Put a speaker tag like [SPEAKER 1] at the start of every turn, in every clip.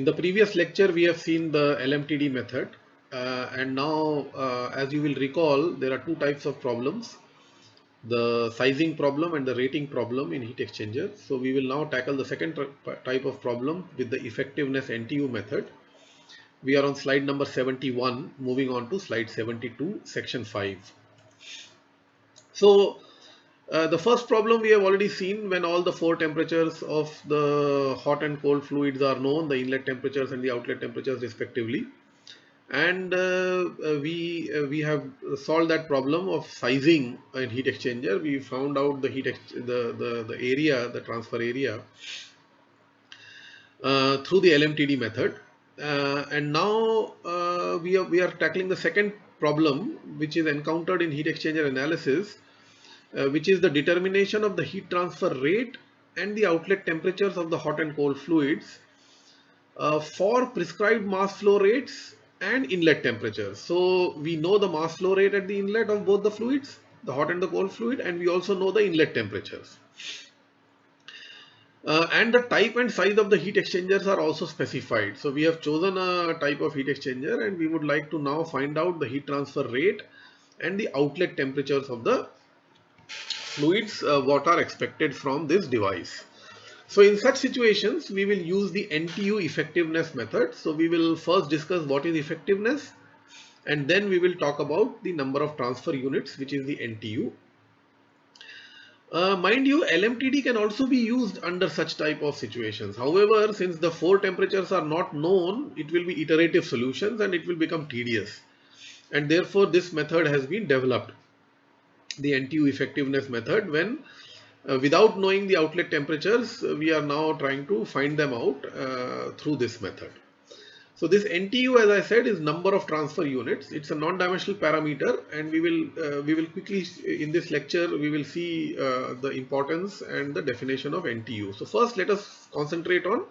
[SPEAKER 1] In the previous lecture, we have seen the LMTD method, and now, as you will recall, there are two types of problems: the sizing problem and the rating problem in heat exchanger. So we will now tackle the second type of problem with the effectiveness NTU method. We are on slide number 71, moving on to slide 72, section 5. So the first problem we have already seen. When all the four temperatures of the hot and cold fluids are known, the inlet temperatures and the outlet temperatures respectively, and we have solved that problem of sizing in heat exchanger. We found out the the area, the transfer area, through the LMTD method, and now we are tackling the second problem which is encountered in heat exchanger analysis, which is the determination of the heat transfer rate and the outlet temperatures of the hot and cold fluids for prescribed mass flow rates and inlet temperatures. So we know the mass flow rate at the inlet of both the fluids, the hot and the cold fluid, and we also know the inlet temperatures. And the type and size of the heat exchangers are also specified. So we have chosen a type of heat exchanger, and we would like to now find out the heat transfer rate and the outlet temperatures of the fluids what are expected from this device. So in such situations, we will use the NTU effectiveness method. So we will first discuss what is effectiveness, and then we will talk about the number of transfer units, which is the NTU. Mind you, LMTD can also be used under such type of situations. However, since the four temperatures are not known, it will be iterative solutions and it will become tedious. And therefore, this method has been developed, the NTU effectiveness method, when without knowing the outlet temperatures, we are now trying to find them out through this method. So this NTU, as I said, is number of transfer units. It's a non-dimensional parameter, and we will quickly, in this lecture, we will see the importance and the definition of NTU. So first, let us concentrate on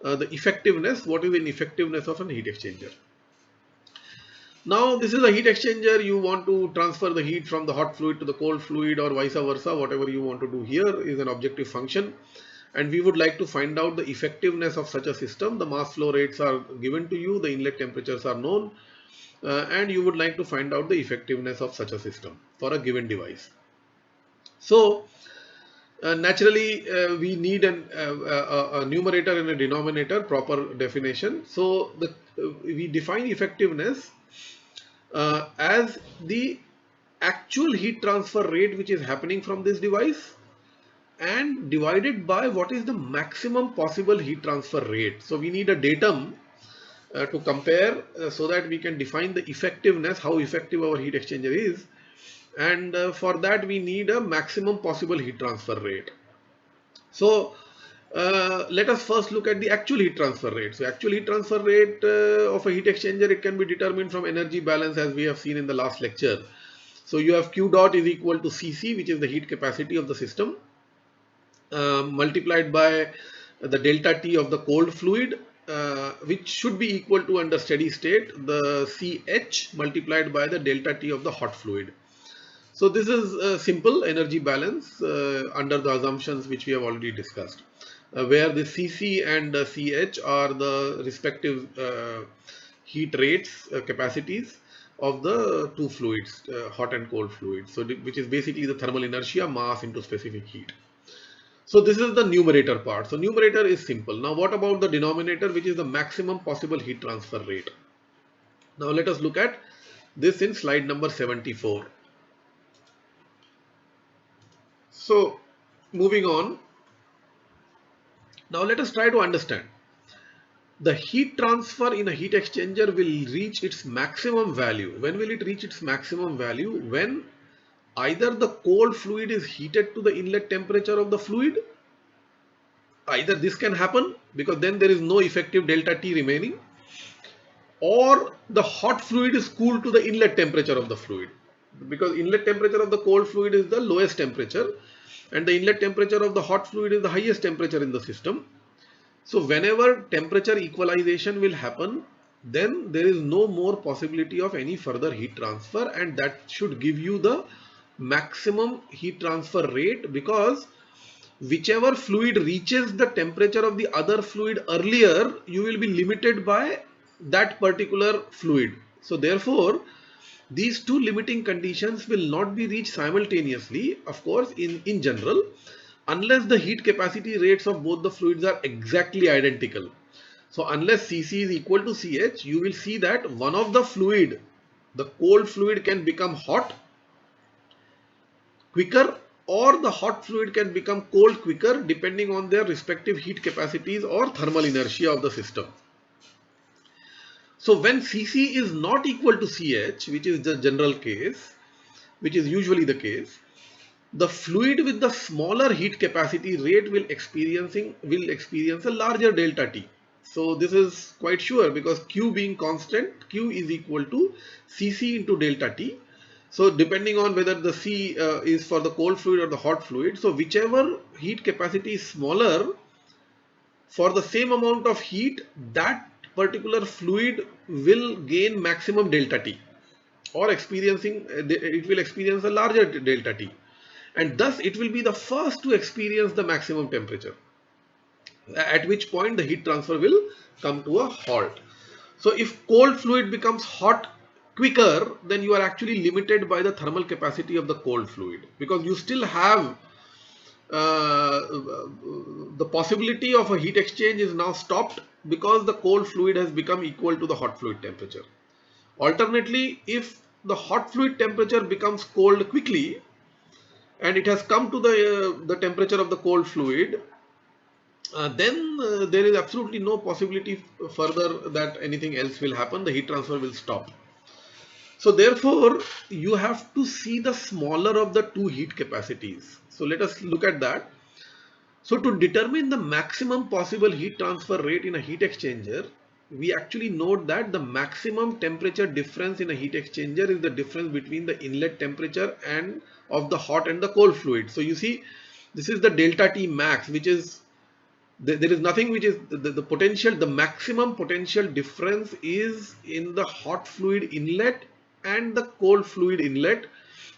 [SPEAKER 1] the effectiveness. What is an effectiveness of an heat exchanger? Now, this is a heat exchanger. You want to transfer the heat from the hot fluid to the cold fluid, or vice versa. Whatever you want to do here is an objective function. And we would like to find out the effectiveness of such a system. The mass flow rates are given to you, the inlet temperatures are known, and you would like to find out the effectiveness of such a system for a given device. So naturally, we need a numerator and a denominator, proper definition. So we define effectiveness as the actual heat transfer rate which is happening from this device, and divided by what is the maximum possible heat transfer rate. So we need a datum to compare so that we can define the effectiveness, how effective our heat exchanger is, and for that we need a maximum possible heat transfer rate. So let us first look at the actual heat transfer rate. So actual heat transfer rate of a heat exchanger, it can be determined from energy balance, as we have seen in the last lecture. So you have Q dot is equal to Cc, which is the heat capacity of the system, multiplied by the delta T of the cold fluid, which should be equal to, under steady state, the Ch multiplied by the delta T of the hot fluid. So this is a simple energy balance under the assumptions which we have already discussed, where the Cc and the Ch are the respective heat rates, capacities of the two fluids, hot and cold fluids, so which is basically the thermal inertia, mass into specific heat. So this is the numerator part. So numerator is simple. Now what about the denominator, which is the maximum possible heat transfer rate? Now let us look at this in slide number 74. So moving on, now let us try to understand. The heat transfer in a heat exchanger will reach its maximum value. When will it reach its maximum value? When either the cold fluid is heated to the inlet temperature of the fluid. Either this can happen, because then there is no effective delta T remaining, or the hot fluid is cooled to the inlet temperature of the fluid, because inlet temperature of the cold fluid is the lowest temperature and the inlet temperature of the hot fluid is the highest temperature in the system. So whenever temperature equalization will happen, then there is no more possibility of any further heat transfer, and that should give you the maximum heat transfer rate, because whichever fluid reaches the temperature of the other fluid earlier, you will be limited by that particular fluid. So therefore, these two limiting conditions will not be reached simultaneously, of course, in general, unless the heat capacity rates of both the fluids are exactly identical. So unless Cc is equal to Ch, you will see that one of the fluid, the cold fluid, can become hot quicker, or the hot fluid can become cold quicker depending on their respective heat capacities or thermal inertia of the system. So when Cc is not equal to Ch, which is the general case, which is usually the case, the fluid with the smaller heat capacity rate will experience a larger delta T. So this is quite sure, because Q being constant, Q is equal to Cc into delta T. So depending on whether the C is for the cold fluid or the hot fluid, so whichever heat capacity is smaller, for the same amount of heat, that particular fluid will gain maximum delta T, or it will experience a larger delta T, and thus it will be the first to experience the maximum temperature, at which point the heat transfer will come to a halt. So if cold fluid becomes hot quicker, then you are actually limited by the thermal capacity of the cold fluid, because you still have the possibility of a heat exchange is now stopped, because the cold fluid has become equal to the hot fluid temperature. Alternately, if the hot fluid temperature becomes cold quickly and it has come to the temperature of the cold fluid, then there is absolutely no possibility further that anything else will happen. The heat transfer will stop. So therefore, you have to see the smaller of the two heat capacities. So let us look at that. So to determine the maximum possible heat transfer rate in a heat exchanger, we actually note that the maximum temperature difference in a heat exchanger is the difference between the inlet temperature and of the hot and the cold fluid. So you see, this is the delta T max, which is, there is nothing which is the potential, the maximum potential difference is in the hot fluid inlet and the cold fluid inlet.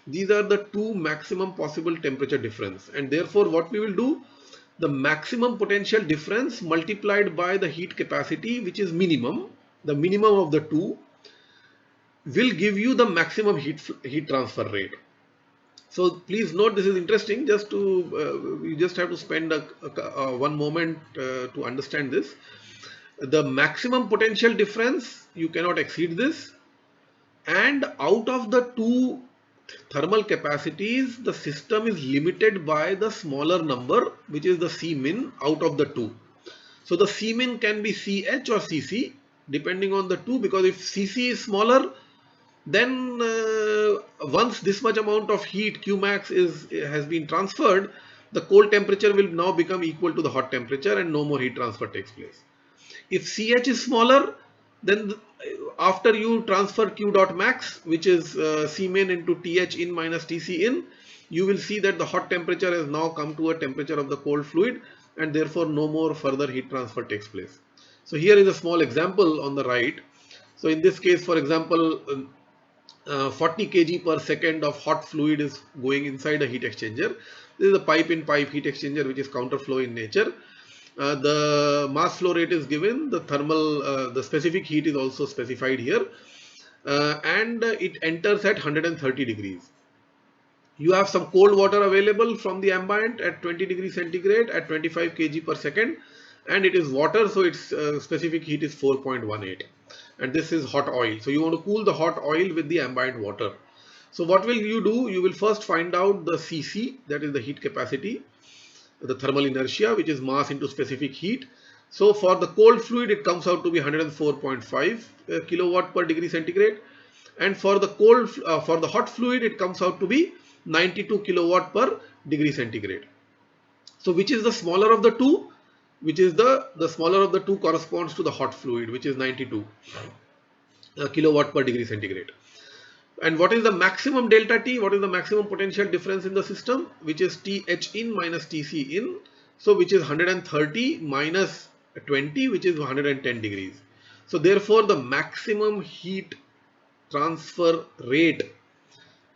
[SPEAKER 1] These are the two maximum possible temperature difference, and therefore what we will do, the maximum potential difference multiplied by the heat capacity, which is minimum, the minimum of the two, will give you the maximum heat transfer rate. So please note, this is interesting. Just to you just have to spend one moment to understand this. The maximum potential difference, you cannot exceed this, and out of the two thermal capacities, the system is limited by the smaller number, which is the C min out of the two. So the C min can be CH or CC depending on the two, because if CC is smaller, then once this much amount of heat Q max has been transferred, the cold temperature will now become equal to the hot temperature and no more heat transfer takes place. If CH is smaller, then after you transfer Q dot max, which is C min into TH in minus TC in, you will see that the hot temperature has now come to a temperature of the cold fluid, and therefore no more further heat transfer takes place. So here is a small example on the right. So in this case, for example, 40 kg per second of hot fluid is going inside a heat exchanger. This is a pipe-in-pipe heat exchanger, which is counterflow in nature. The mass flow rate is given, the thermal, the specific heat is also specified here, and it enters at 130 degrees. You have some cold water available from the ambient at 20 degrees centigrade at 25 kg per second, and it is water, so its specific heat is 4.18, and this is hot oil. So you want to cool the hot oil with the ambient water. So what will you do? You will first find out the Cc, that is the heat capacity, the thermal inertia, which is mass into specific heat. So for the cold fluid, it comes out to be 104.5 kilowatt per degree centigrade, and for the for the hot fluid, it comes out to be 92 kilowatt per degree centigrade. So which is the smaller of the two? Which is the smaller of the two corresponds to the hot fluid, which is 92 kilowatt per degree centigrade. And what is the maximum delta T? What is the maximum potential difference in the system? Which is TH in minus TC in. So which is 130 minus 20, which is 110 degrees. So therefore the maximum heat transfer rate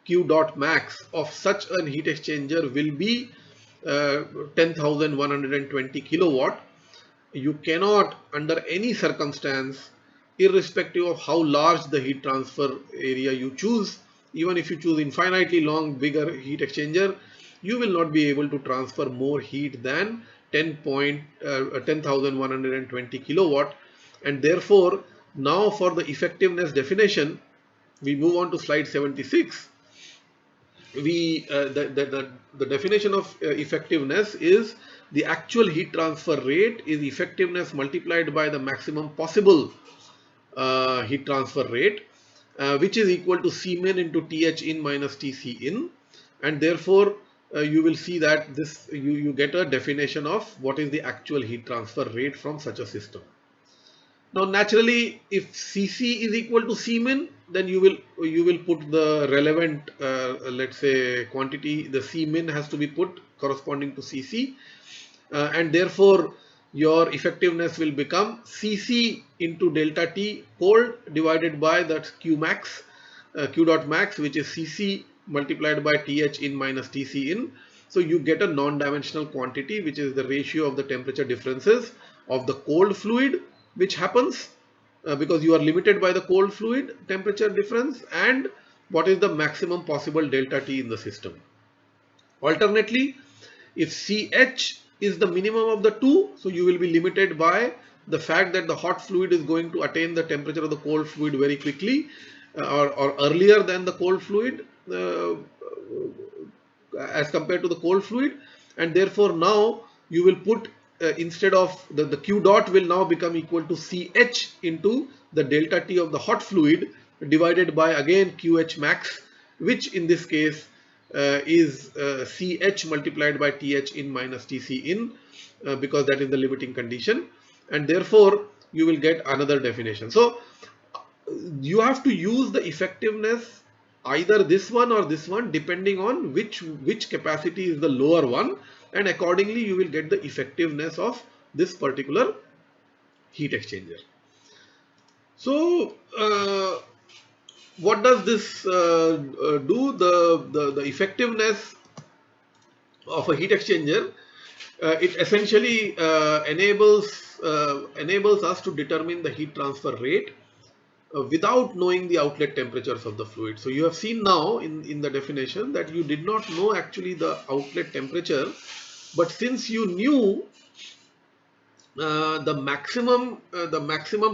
[SPEAKER 1] Q dot max of such a heat exchanger will be 10,120 kilowatt, you cannot under any circumstance, irrespective of how large the heat transfer area you choose, even if you choose infinitely long bigger heat exchanger, you will not be able to transfer more heat than 10,120 kilowatt. And therefore now for the effectiveness definition, we move on to slide 76. The definition of effectiveness is the actual heat transfer rate is effectiveness multiplied by the maximum possible heat transfer rate, which is equal to Cmin into Th in minus Tc in, and therefore you will see that this you get a definition of what is the actual heat transfer rate from such a system. Now naturally, if Cc is equal to Cmin, then you will put the relevant let's say quantity. The Cmin has to be put corresponding to Cc, and therefore your effectiveness will become Cc into delta T cold divided by that Q max, Q dot max, which is Cc multiplied by Th in minus Tc in. So you get a non-dimensional quantity, which is the ratio of the temperature differences of the cold fluid, which happens because you are limited by the cold fluid temperature difference, and what is the maximum possible delta T in the system. Alternately, if Ch is the minimum of the two, so you will be limited by the fact that the hot fluid is going to attain the temperature of the cold fluid very quickly or earlier than the cold fluid as compared to the cold fluid, and therefore now you will put instead of the Q dot will now become equal to Ch into the delta T of the hot fluid divided by again QH max, which in this case is Ch multiplied by Th in minus Tc in, because that is the limiting condition, and therefore you will get another definition. So you have to use the effectiveness either this one or this one depending on which capacity is the lower one, and accordingly you will get the effectiveness of this particular heat exchanger. So what does this do? The effectiveness of a heat exchanger, it essentially enables us to determine the heat transfer rate without knowing the outlet temperatures of the fluid. So you have seen now in the definition that you did not know actually the outlet temperature, but since you knew the maximum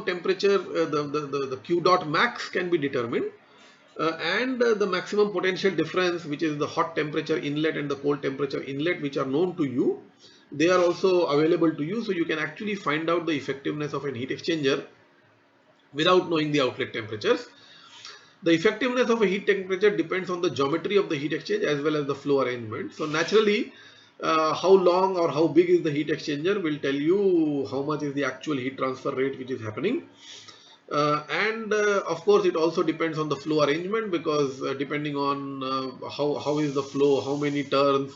[SPEAKER 1] temperature, the Q dot max can be determined, and the maximum potential difference, which is the hot temperature inlet and the cold temperature inlet, which are known to you, they are also available to you. So you can actually find out the effectiveness of a heat exchanger without knowing the outlet temperatures. The effectiveness of a heat temperature depends on the geometry of the heat exchange as well as the flow arrangement. So naturally, how long or how big is the heat exchanger will tell you how much is the actual heat transfer rate which is happening. And of course it also depends on the flow arrangement, because depending on how is the flow, how many turns,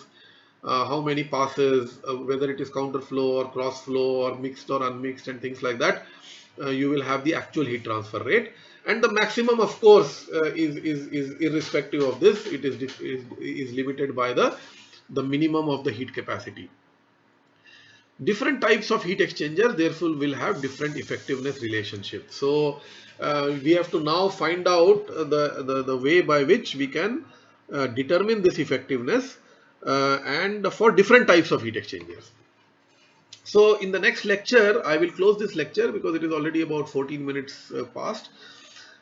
[SPEAKER 1] how many passes, whether it is counter flow or cross flow or mixed or unmixed and things like that, you will have the actual heat transfer rate. And the maximum, of course, is irrespective of this. It is limited by the minimum of the heat capacity. Different types of heat exchanger therefore will have different effectiveness relationships. So we have to now find out the way by which we can determine this effectiveness and for different types of heat exchangers. So in the next lecture, I will close this lecture because it is already about 14 minutes past.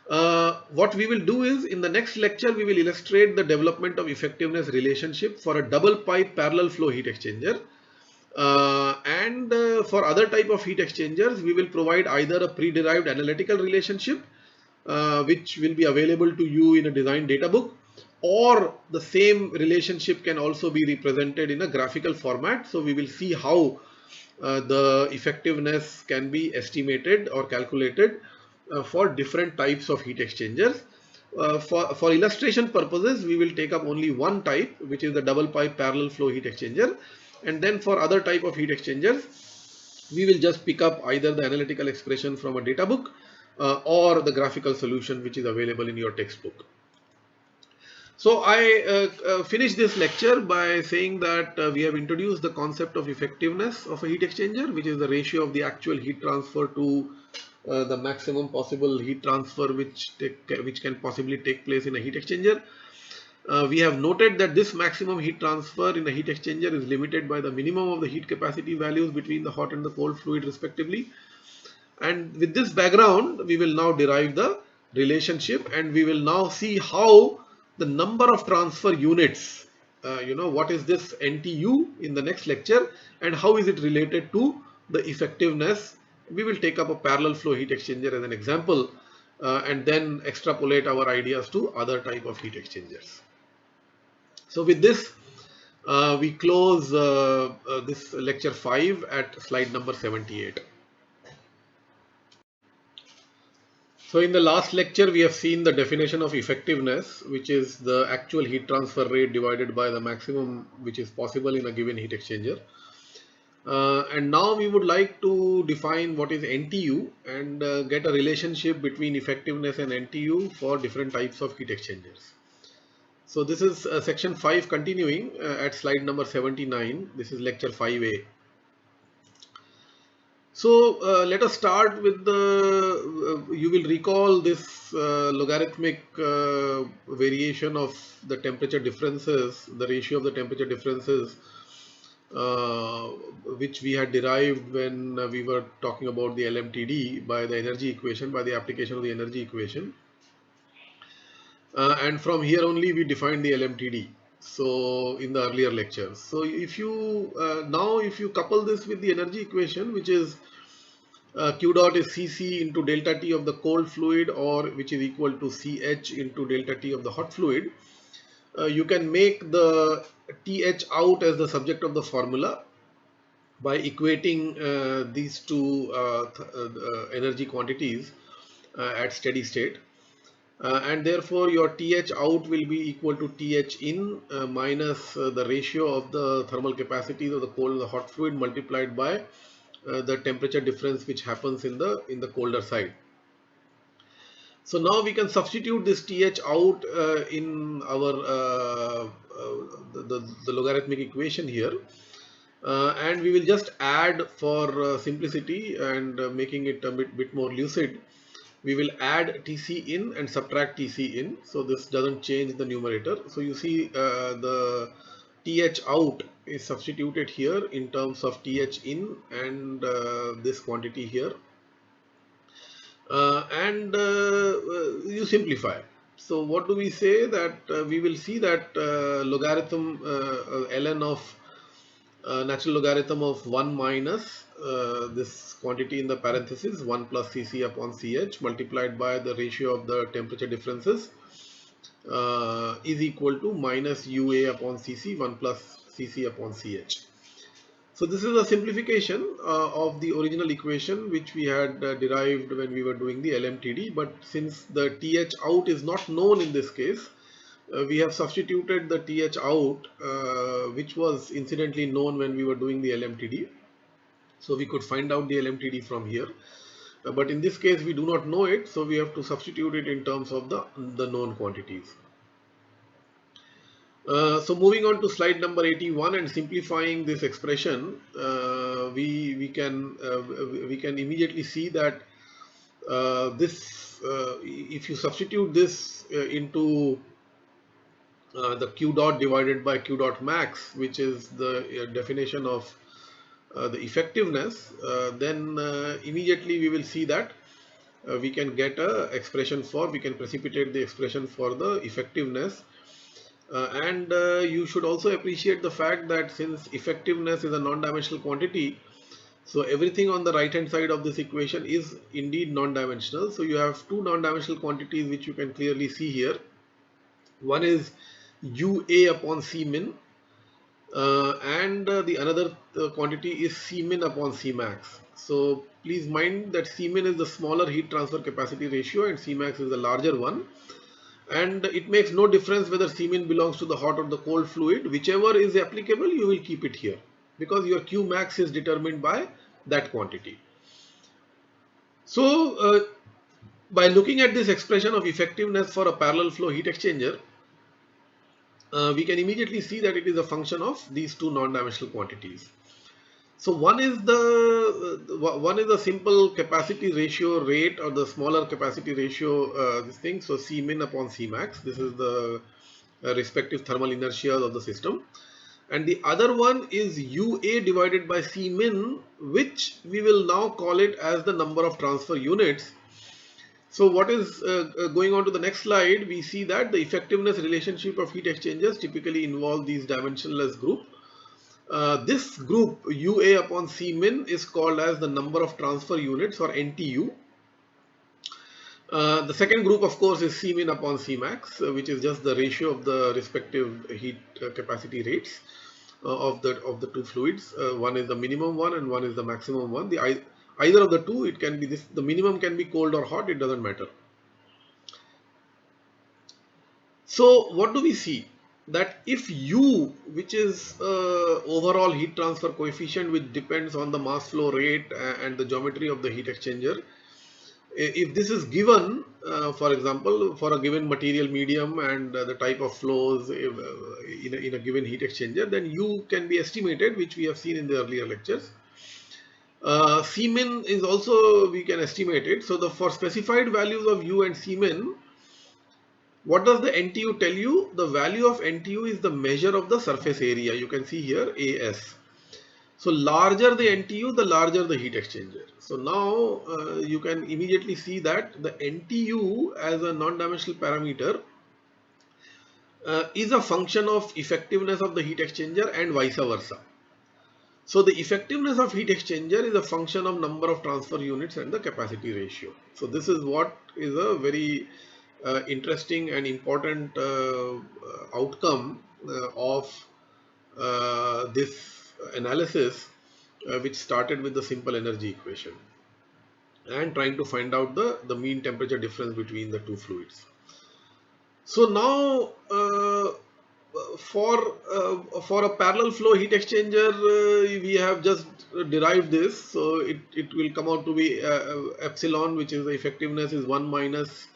[SPEAKER 1] What we will do is, in the next lecture, we will illustrate the development of effectiveness relationship for a double pipe parallel flow heat exchanger. And for other type of heat exchangers, we will provide either a pre-derived analytical relationship, which will be available to you in a design data book, or the same relationship can also be represented in a graphical format. So we will see how the effectiveness can be estimated or calculated for different types of heat exchangers. For illustration purposes, we will take up only one type, which is the double pipe parallel flow heat exchanger. And then for other type of heat exchangers, we will just pick up either the analytical expression from a data book or the graphical solution which is available in your textbook. So I finished this lecture by saying that we have introduced the concept of effectiveness of a heat exchanger, which is the ratio of the actual heat transfer to the maximum possible heat transfer which can possibly take place in a heat exchanger. We have noted that this maximum heat transfer in a heat exchanger is limited by the minimum of the heat capacity values between the hot and the cold fluid respectively. And with this background, we will now derive the relationship, and we will now see how the number of transfer units, what is this NTU in the next lecture, and how is it related to the effectiveness. We will take up a parallel flow heat exchanger as an example, and then extrapolate our ideas to other type of heat exchangers. So with this, we close this lecture 5 at slide number 78. So in the last lecture, we have seen the definition of effectiveness, which is the actual heat transfer rate divided by the maximum which is possible in a given heat exchanger. And now we would like to define what is NTU and get a relationship between effectiveness and NTU for different types of heat exchangers. So this is section 5 continuing at slide number 79. This is lecture 5A. So let us start with you will recall this logarithmic variation of the temperature differences, the ratio of the temperature differences, which we had derived when we were talking about the LMTD by the energy equation, by the application of the energy equation. And from here only we defined the LMTD. So in the earlier lectures. So if you now if you couple this with the energy equation, which is Q dot is Cc into delta T of the cold fluid, or which is equal to Ch into delta T of the hot fluid, you can make the Th out as the subject of the formula by equating these two energy quantities at steady state. And therefore your Th out will be equal to Th in minus the ratio of the thermal capacities of the cold and the hot fluid multiplied by the temperature difference which happens in the colder side. So now we can substitute this Th out in our the logarithmic equation here, and we will just add for simplicity and making it a bit more lucid. We will add Tc in and subtract Tc in, so this doesn't change the numerator. So you see the Th out is substituted here in terms of Th in and this quantity here, and you simplify. So what do we say? That we will see that logarithm ln of natural logarithm of 1 minus this quantity in the parenthesis 1 plus Cc upon Ch multiplied by the ratio of the temperature differences is equal to minus Ua upon Cc 1 plus Cc upon Ch. So this is a simplification of the original equation which we had derived when we were doing the LMTD, but since the Th out is not known in this case, we have substituted the Th out which was incidentally known when we were doing the LMTD. So we could find out the LMTD from here, but in this case we do not know it, so we have to substitute it in terms of the known quantities. So moving on to slide number 81 and simplifying this expression, we can immediately see that if you substitute this into the Q dot divided by Q dot max, which is the definition of the effectiveness, then immediately we will see that we can get a expression we can precipitate the expression for the effectiveness. And you should also appreciate the fact that since effectiveness is a non-dimensional quantity, so everything on the right hand side of this equation is indeed non-dimensional. So you have two non-dimensional quantities which you can clearly see here. One is Ua upon C min, and the another quantity is C min upon C max. So please mind that C min is the smaller heat transfer capacity ratio and C max is the larger one. And it makes no difference whether C min belongs to the hot or the cold fluid. Whichever is applicable, you will keep it here because your Q max is determined by that quantity. So by looking at this expression of effectiveness for a parallel flow heat exchanger, we can immediately see that it is a function of these two non-dimensional quantities. So one is the simple capacity ratio rate, or the smaller capacity ratio, this thing. So C min upon C max. This is the respective thermal inertia of the system. And the other one is UA divided by C min, which we will now call it as the number of transfer units. So what is going on to the next slide, we see that the effectiveness relationship of heat exchangers typically involve these dimensionless group. This group UA upon C min is called as the number of transfer units, or NTU. The second group, of course, is C min upon C max, which is just the ratio of the respective heat capacity rates of the two fluids. One is the minimum one and one is the maximum one. Either of the two, it can be this. The minimum can be cold or hot. It doesn't matter. So what do we see? That if U, which is overall heat transfer coefficient, which depends on the mass flow rate and the geometry of the heat exchanger, if this is given, for example, for a given material medium and the type of flows in a given heat exchanger, then U can be estimated, which we have seen in the earlier lectures. C min is also, we can estimate it. So for specified values of U and C min, what does the NTU tell you? The value of NTU is the measure of the surface area. You can see here AS. So larger the NTU, the larger the heat exchanger. So now you can immediately see that the NTU as a non-dimensional parameter is a function of effectiveness of the heat exchanger and vice versa. So the effectiveness of heat exchanger is a function of number of transfer units and the capacity ratio. So this is what is a very interesting and important outcome of this analysis, which started with the simple energy equation and trying to find out the mean temperature difference between the two fluids. So now for a parallel flow heat exchanger, we have just derived this. So it will come out to be epsilon, which is the effectiveness is 1 minus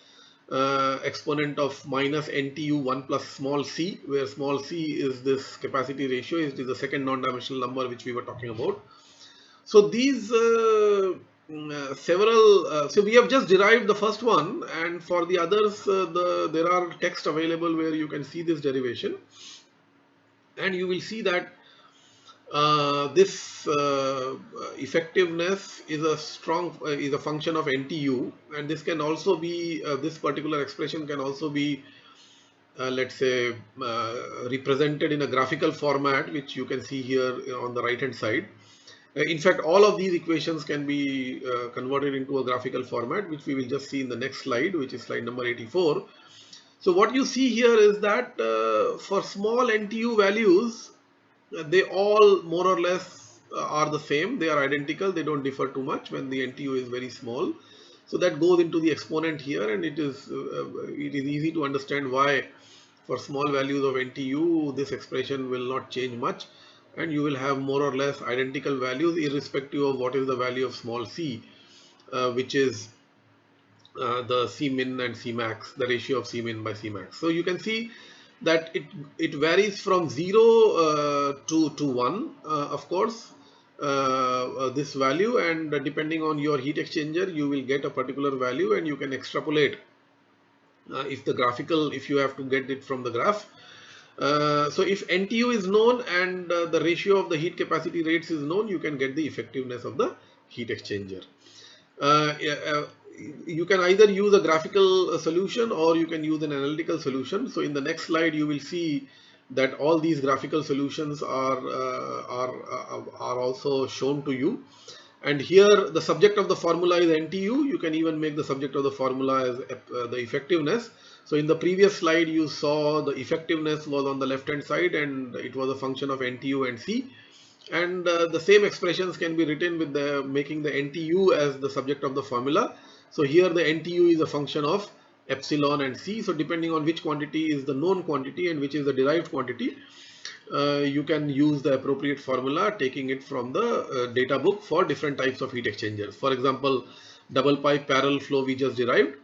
[SPEAKER 1] exponent of minus NTU 1 plus small c, where small c is this capacity ratio. It is the second non-dimensional number which we were talking about. So these so we have just derived the first one, and for the others there are text available where you can see this derivation, and you will see that this effectiveness is a function of NTU, and this can also be this particular expression can also be let's say represented in a graphical format, which you can see here on the right hand side. In fact, all of these equations can be converted into a graphical format, which we will just see in the next slide, which is slide number 84. So what you see here is that for small NTU values, they all more or less are the same. They are identical. They don't differ too much when the NTU is very small. So that goes into the exponent here, and it is easy to understand why for small values of NTU this expression will not change much, and you will have more or less identical values irrespective of what is the value of small c, which is the C min and C max, the ratio of C min by C max. So you can see that it varies from 0 to 1, of course, this value, and depending on your heat exchanger you will get a particular value, and you can extrapolate if you have to get it from the graph. So if NTU is known and the ratio of the heat capacity rates is known, you can get the effectiveness of the heat exchanger. You can either use a graphical solution or you can use an analytical solution. So in the next slide you will see that all these graphical solutions are also shown to you. And here the subject of the formula is NTU. You can even make the subject of the formula as the effectiveness. So in the previous slide you saw the effectiveness was on the left hand side, and it was a function of NTU and C. And the same expressions can be written with making the NTU as the subject of the formula. So here the NTU is a function of epsilon and C. So depending on which quantity is the known quantity and which is the derived quantity, you can use the appropriate formula, taking it from the data book for different types of heat exchangers. For example, double pipe parallel flow we just derived.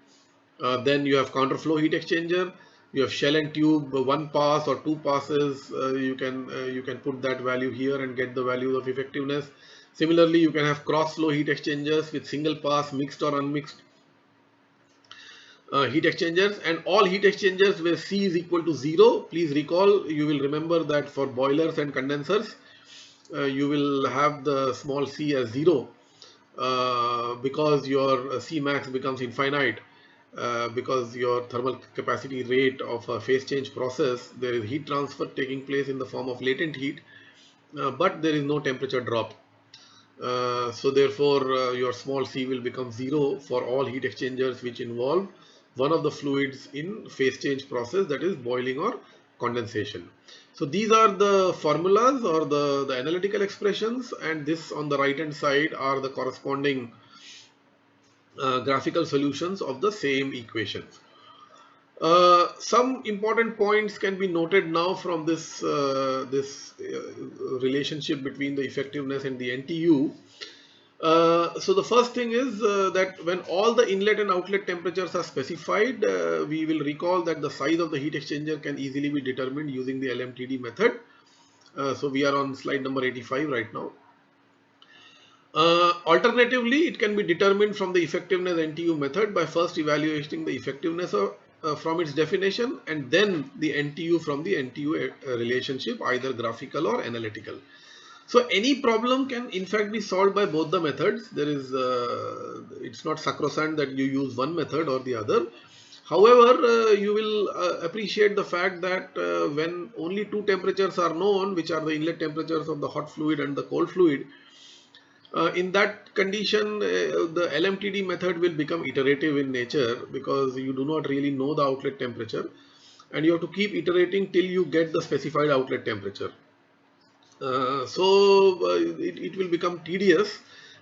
[SPEAKER 1] Then you have counter flow heat exchanger. You have shell and tube, one pass or two passes. You can put that value here and get the value of effectiveness. Similarly, you can have cross flow heat exchangers with single pass, mixed or unmixed heat exchangers, and all heat exchangers where C is equal to 0. Please recall, you will remember that for boilers and condensers, you will have the small c as 0 because your C max becomes infinite. Because your thermal capacity rate of a phase change process, there is heat transfer taking place in the form of latent heat, but there is no temperature drop. So therefore, your small c will become 0 for all heat exchangers which involve one of the fluids in phase change process, that is boiling or condensation. So these are the formulas or the analytical expressions, and this on the right hand side are the corresponding graphical solutions of the same equations. Some important points can be noted now from this relationship between the effectiveness and the NTU. So the first thing is that when all the inlet and outlet temperatures are specified, we will recall that the size of the heat exchanger can easily be determined using the LMTD method. So we are on slide number 85 right now. Alternatively, it can be determined from the effectiveness NTU method by first evaluating the effectiveness from its definition, and then the NTU from the NTU relationship, either graphical or analytical. So any problem can in fact be solved by both the methods. There is, it's not sacrosanct that you use one method or the other. However, you will appreciate the fact that when only two temperatures are known, which are the inlet temperatures of the hot fluid and the cold fluid, in that condition, the LMTD method will become iterative in nature, because you do not really know the outlet temperature, and you have to keep iterating till you get the specified outlet temperature. It will become tedious,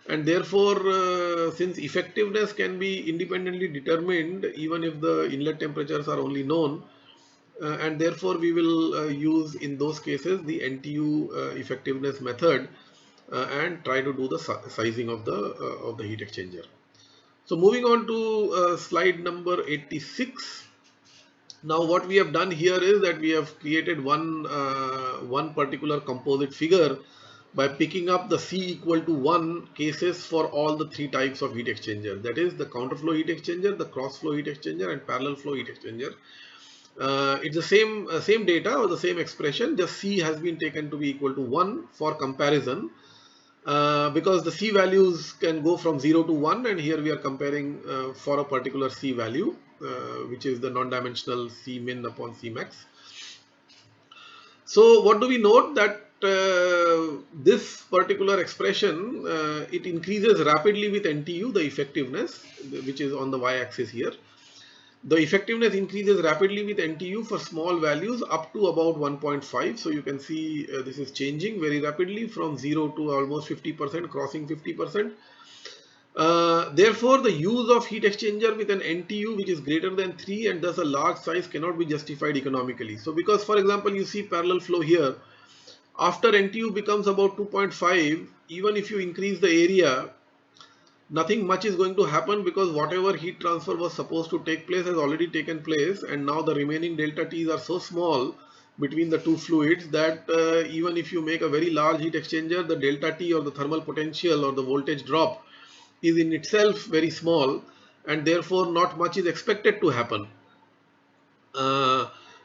[SPEAKER 1] and therefore, since effectiveness can be independently determined even if the inlet temperatures are only known, and therefore we will use in those cases the NTU effectiveness method and try to do the sizing of the heat exchanger. So moving on to slide number 86. Now what we have done here is that we have created one particular composite figure by picking up the C equal to 1 cases for all the three types of heat exchanger, that is the counterflow heat exchanger, the cross flow heat exchanger, and parallel flow heat exchanger. It's the same data or the same expression, just C has been taken to be equal to 1 for comparison. Because the C values can go from 0 to 1, and here we are comparing for a particular C value, which is the non-dimensional C min upon C max. So what do we note? That this particular expression, it increases rapidly with NTU, the effectiveness, which is on the y-axis here. The effectiveness increases rapidly with NTU for small values up to about 1.5. So you can see this is changing very rapidly from 0 to almost 50%, crossing 50%. Therefore, the use of heat exchanger with an NTU which is greater than 3 and thus a large size cannot be justified economically. So because, for example, you see parallel flow here, after NTU becomes about 2.5, even if you increase the area, nothing much is going to happen, because whatever heat transfer was supposed to take place has already taken place, and now the remaining delta T's are so small between the two fluids that even if you make a very large heat exchanger, the delta T or the thermal potential or the voltage drop is in itself very small, and therefore not much is expected to happen.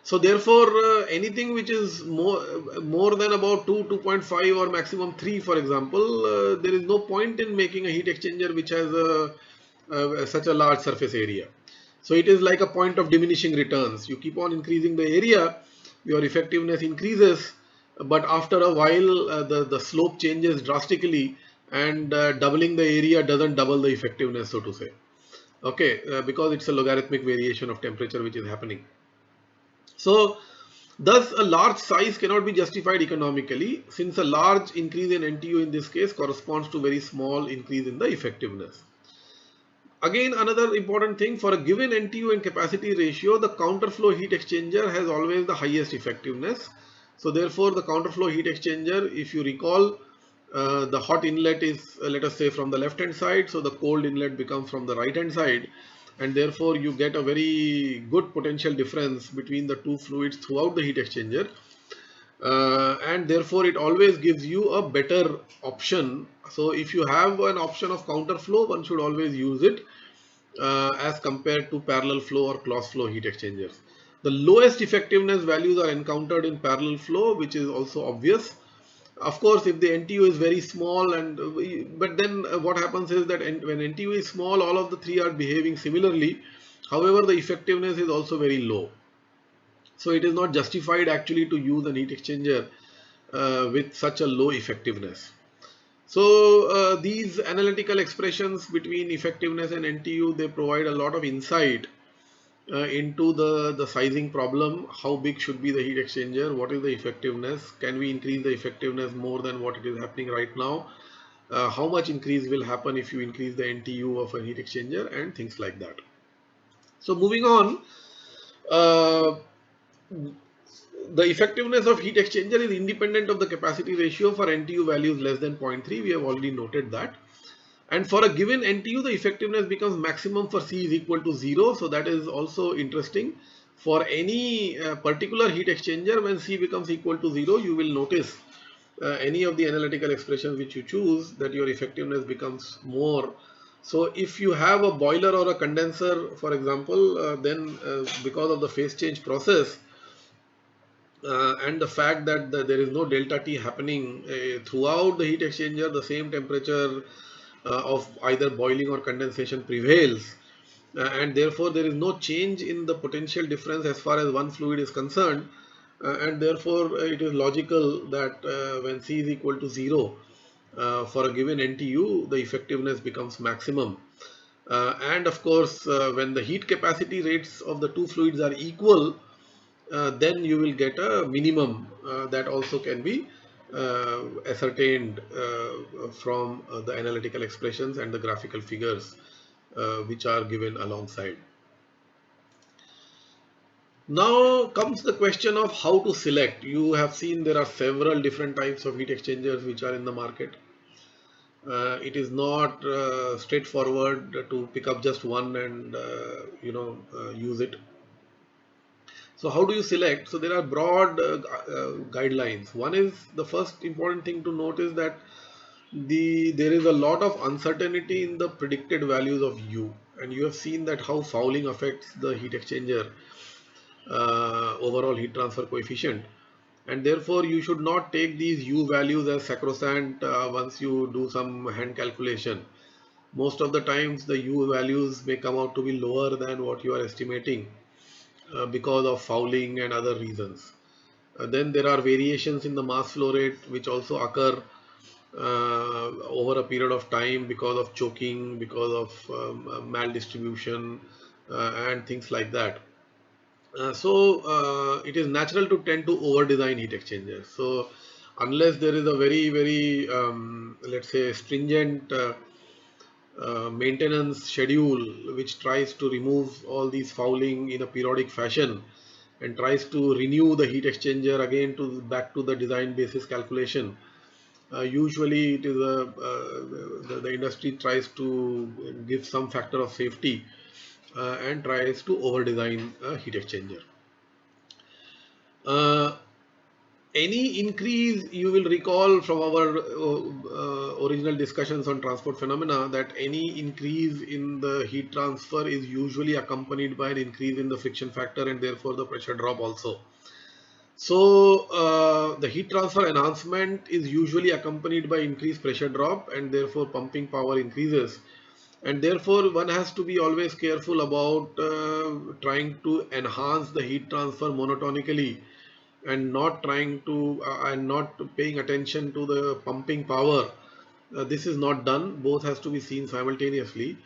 [SPEAKER 1] So therefore, anything which is more than about 2, 2.5 or maximum 3, for example, there is no point in making a heat exchanger which has such a large surface area. So it is like a point of diminishing returns. You keep on increasing the area, your effectiveness increases, but after a while the slope changes drastically, and doubling the area doesn't double the effectiveness, so to say. Okay, because it's a logarithmic variation of temperature which is happening. So thus a large size cannot be justified economically, since a large increase in NTU in this case corresponds to very small increase in the effectiveness. Again, another important thing, for a given NTU and capacity ratio, the counterflow heat exchanger has always the highest effectiveness. So therefore, the counterflow heat exchanger, if you recall, the hot inlet is, let us say, from the left hand side, so the cold inlet becomes from the right hand side, and therefore you get a very good potential difference between the two fluids throughout the heat exchanger. And therefore it always gives you a better option. So if you have an option of counter flow, one should always use it as compared to parallel flow or cross flow heat exchangers. The lowest effectiveness values are encountered in parallel flow, which is also obvious. Of course, if the NTU is very small, and but then what happens is that when NTU is small, all of the three are behaving similarly. However, the effectiveness is also very low. So it is not justified actually to use an heat exchanger with such a low effectiveness. So these analytical expressions between effectiveness and NTU, they provide a lot of insight into the sizing problem. How big should be the heat exchanger? What is the effectiveness? Can we increase the effectiveness more than what it is happening right now? How much increase will happen if you increase the NTU of a heat exchanger, and things like that. So moving on, uh, the effectiveness of heat exchanger is independent of the capacity ratio for NTU values less than 0.3. We have already noted that. And for a given NTU, the effectiveness becomes maximum for C is equal to 0. So that is also interesting. For any particular heat exchanger, when C becomes equal to 0, you will notice any of the analytical expressions which you choose, that your effectiveness becomes more. So if you have a boiler or a condenser, for example, then because of the phase change process, and the fact that there is no delta T happening throughout the heat exchanger, the same temperature of either boiling or condensation prevails, and therefore there is no change in the potential difference as far as one fluid is concerned, and therefore it is logical that when C is equal to 0 for a given NTU, the effectiveness becomes maximum. And of course, when the heat capacity rates of the two fluids are equal, then you will get a minimum that also can be ascertained from the analytical expressions and the graphical figures which are given alongside. Now comes the question of how to select. You have seen there are several different types of heat exchangers which are in the market. It is not straightforward to pick up just one and use it. So how do you select? So there are broad guidelines. One is, the first important thing to note is that there is a lot of uncertainty in the predicted values of U, and you have seen that how fouling affects the heat exchanger overall heat transfer coefficient, and therefore you should not take these U values as sacrosanct once you do some hand calculation. Most of the times the U values may come out to be lower than what you are estimating because of fouling and other reasons. Then there are variations in the mass flow rate which also occur over a period of time because of choking, because of maldistribution and things like that. So it is natural to tend to over design heat exchangers. So unless there is a very let's say stringent maintenance schedule which tries to remove all these fouling in a periodic fashion and tries to renew the heat exchanger again to back to the design basis calculation, usually it is the industry tries to give some factor of safety and tries to over design a heat exchanger. Any increase, you will recall from our original discussions on transport phenomena, that any increase in the heat transfer is usually accompanied by an increase in the friction factor and therefore the pressure drop also. So the heat transfer enhancement is usually accompanied by increased pressure drop and therefore pumping power increases, and therefore one has to be always careful about trying to enhance the heat transfer monotonically and not trying to and not paying attention to the pumping power. This is not done. Both has to be seen simultaneously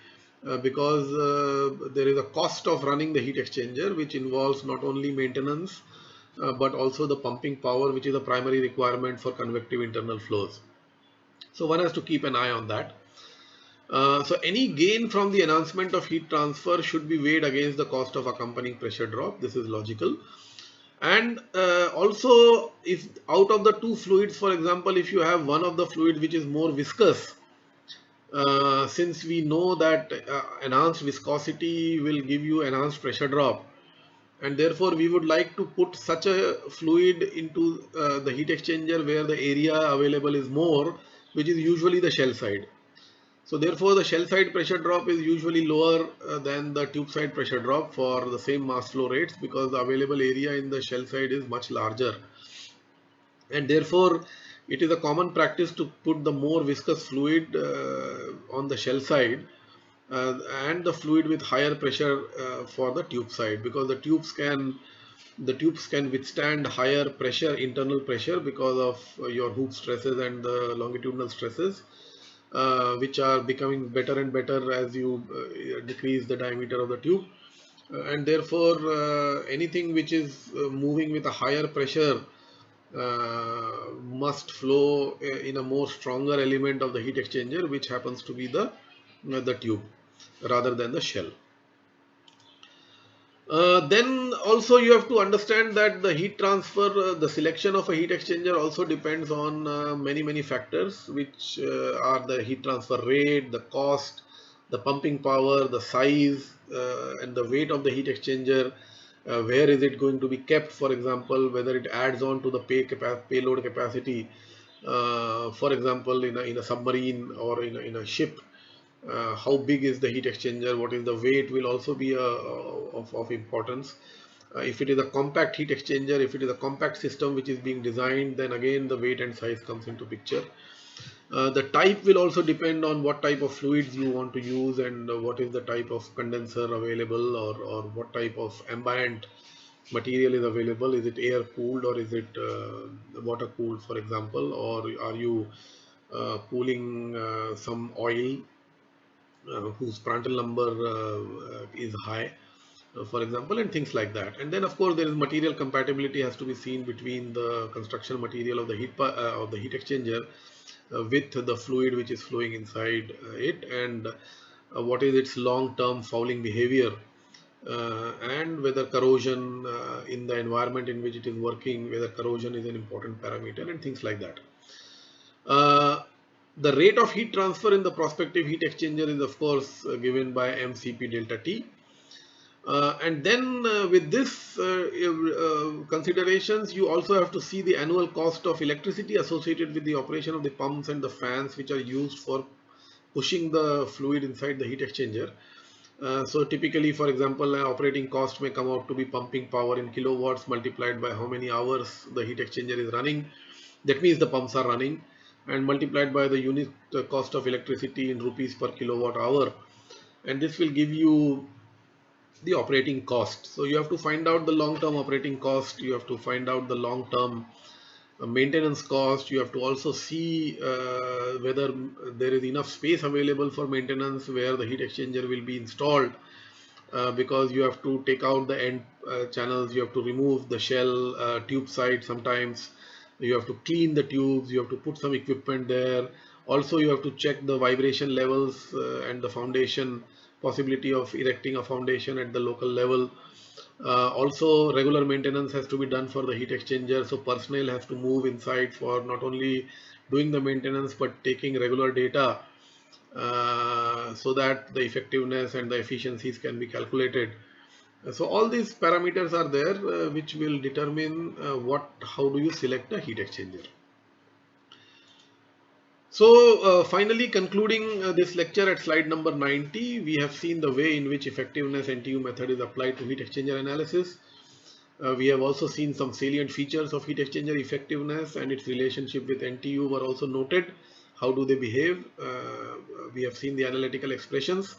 [SPEAKER 1] because there is a cost of running the heat exchanger which involves not only maintenance but also the pumping power, which is a primary requirement for convective internal flows. So one has to keep an eye on that. So any gain from the enhancement of heat transfer should be weighed against the cost of accompanying pressure drop. This is logical. And also, if out of the two fluids, for example, if you have one of the fluid which is more viscous, Since we know that enhanced viscosity will give you enhanced pressure drop, and therefore we would like to put such a fluid into the heat exchanger where the area available is more, which is usually the shell side. So therefore the shell side pressure drop is usually lower than the tube side pressure drop for the same mass flow rates, because the available area in the shell side is much larger, and therefore it is a common practice to put the more viscous fluid on the shell side and the fluid with higher pressure for the tube side, because the tubes can withstand higher pressure, internal pressure, because of your hoop stresses and the longitudinal stresses, which are becoming better and better as you decrease the diameter of the tube. And therefore anything which is moving with a higher pressure must flow in a more stronger element of the heat exchanger, which happens to be the tube rather than the shell. Then also you have to understand that the heat transfer, the selection of a heat exchanger also depends on many factors, which are the heat transfer rate, the cost, the pumping power, the size, and the weight of the heat exchanger. Where is it going to be kept, for example, whether it adds on to the payload capacity, for example, in a submarine or in a ship. How big is the heat exchanger, what is the weight, will also be of importance. If it is a compact heat exchanger, if it is a compact system which is being designed, then again the weight and size comes into picture. The type will also depend on what type of fluids you want to use, and what is the type of condenser available, or what type of ambient material is available. Is it air cooled, or is it water cooled, for example, or are you cooling some oil whose Prandtl number is high, for example, and things like that. And then of course there is material compatibility has to be seen between the construction material of the heat exchanger with the fluid which is flowing inside it, and what is its long-term fouling behavior, and whether corrosion in the environment in which it is working, whether corrosion is an important parameter, and things like that. The rate of heat transfer in the prospective heat exchanger is of course given by mCp delta T. And then with this considerations, you also have to see the annual cost of electricity associated with the operation of the pumps and the fans which are used for pushing the fluid inside the heat exchanger. So typically, for example, operating cost may come out to be pumping power in kilowatts multiplied by how many hours the heat exchanger is running. That means the pumps are running, and multiplied by the unit cost of electricity in rupees per kilowatt hour, and this will give you the operating cost. So you have to find out the long-term operating cost, you have to find out the long-term maintenance cost, you have to also see whether there is enough space available for maintenance where the heat exchanger will be installed, because you have to take out the end channels, you have to remove the shell tube side sometimes, you have to clean the tubes, you have to put some equipment there. Also you have to check the vibration levels and the foundation, possibility of erecting a foundation at the local level. Also regular maintenance has to be done for the heat exchanger, so personnel has to move inside for not only doing the maintenance but taking regular data, so that the effectiveness and the efficiencies can be calculated. So all these parameters are there which will determine how do you select a heat exchanger. So finally, concluding this lecture at slide number 90, we have seen the way in which effectiveness NTU method is applied to heat exchanger analysis. We have also seen some salient features of heat exchanger effectiveness and its relationship with NTU were also noted. How do they behave? We have seen the analytical expressions.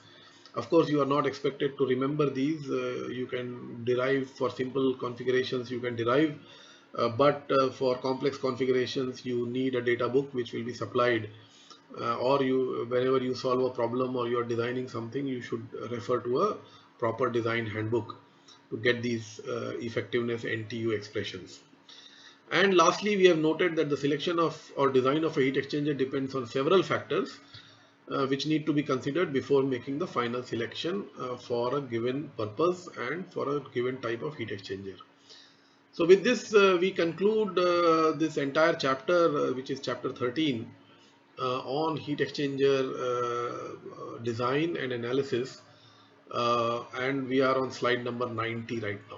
[SPEAKER 1] Of course, you are not expected to remember these. You can derive for simple configurations, you can derive. But for complex configurations, you need a data book which will be supplied, or whenever you solve a problem or you are designing something, you should refer to a proper design handbook to get these effectiveness NTU expressions. And lastly, we have noted that the selection of or design of a heat exchanger depends on several factors which need to be considered before making the final selection for a given purpose and for a given type of heat exchanger. So with this, we conclude this entire chapter, which is chapter 13. on heat exchanger design and analysis, and we are on slide number 90 right now.